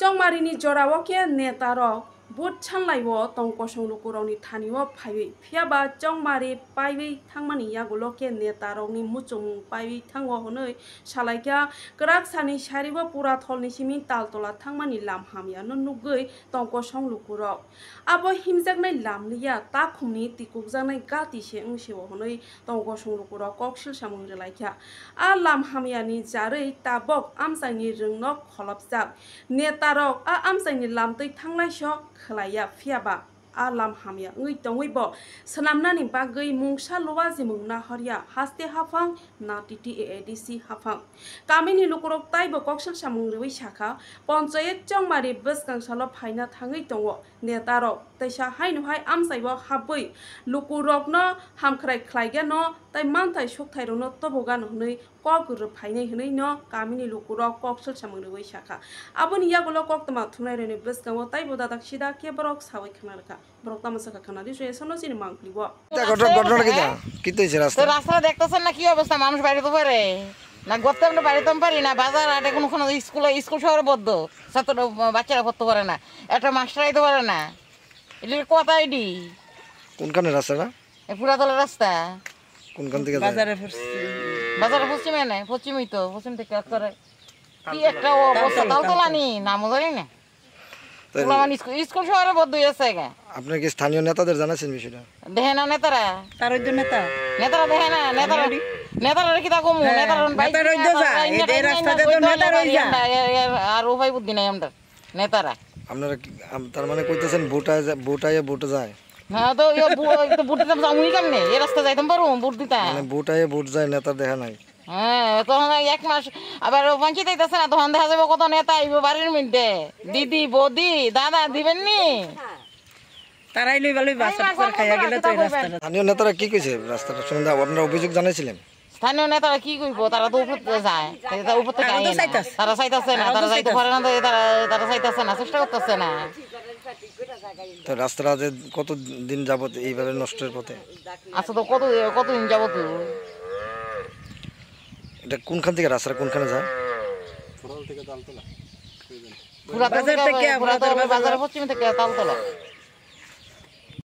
Chongmarini Jorawoke Netaro, Boot Chanlaiwo, Tonkosong Lukuroni Taniwo Pai, Fiaba, Chongmari, Pai, Tangmani Yagoloke Netaro, ni Muchung, Pai, Tangwa Honoi, Shalaika, Graksani Shariwa Pura Tolnishimi Taltola, Tangmani Lam Hamia, no Nugui, Tonkosong Lukuro. Abo himzaknai lamliya takhumni tikukjanai gati she ungshiwo honoi Tonkosong Lukuro kokshil samung relaikya. A lam hamiani jarei tabok amsaini ringnok kholapjak. Netarok a amsaini lamtui thanglai sho khlaiya phiaba. A lam hamia ngui tongwibo sanamnani bagui mungsa lowa jimung na horiya haste hafang na TTADC hafang. Kamini lukurok taibo kokshil samung rewi shaka Panchayat Chongmari Bwskangsalo phaina thangui tongo netarok taisa hainuhai amsaibo habui lukurokno hamkhrai khlaiga no tai manthai sokthai rono tobogan hunoi kokgur phainai hunoi no kamini lukurok kokshil samung rewi shaka aboni yagulo koktama thunai rene bwskango taibo dadak sida keborok sawai khanarka borok tamasaka khana diso esono sini mangklibo ঘটনা কি হইছে রাস্তা রাস্তা দেখতেছেন না কি অবস্থা মানুষ বাইরে তো পারে না গর্তে আমরা বাড়িতে পারি না বাজার আটে কোনো স্কুল শহরে বদ্ধ ছাত্র বাচ্চারা পড়তে পারে না একটা মাস্টার আইতে পারে না এটা কথা আইডি কোনখানে রাস্তাটা পুরাতলের রাস্তা কোনখান থেকে বাজারে পশ্চিমে না পশ্চিমই তো পশ্চিম থেকে করে কি একটা অবস্থা তালতলানি নামও জানি না স্কুল শহরে বদ্ধ হয়েছে আপনার কি স্থানীয় নেতাদের জানাছেন বিষয়টা দেখে না নেতারা তার ওই নেতারা দেখে না নেতারা কি তা কমু আর উপায় বুদ্ধি নাই আমরা নেতারা আপনারা তার মানে কইতেছেন ভোট যায় হ্যাঁ তো ভোট দিতাম যামুই কেমনে এই রাস্তা যাইতাম পারো ভোট দিতাম মানে ভোট যায় নেতা দেখা নাই হ্যাঁ তখন এক মাস আবার পঞ্চায়েত আইতাছে না তখন দেখা যাবে কত নেতা আইব বাড়ির মধ্যে দিদি বৌদি দাদা দিবেন নি তারাই লই ভালোই বাসা খাইয়া গেল তো রাস্তাটা স্থানীয় নেতারা কি কইছে রাস্তাটা শুনতে আপনারা অভিযোগ জানাইছিলেন স্থানীয় নেতারা কি কইব তারা তো উপরে যায় তারা উপর থেকে আয় না তারা চাইতাছে না তারা যাইতে পারে না তারা চাইতাছে না চেষ্টা করতেছে না তো রাস্তাটা যে কত দিন যাবত এইভাবে নষ্টের পথে আচ্ছা তো কতদিন যাবত এটা কোনখান থেকে রাস্তা কোনখানে যায় পুরাতন থেকে বাজারে পশ্চিম থেকে তালতলা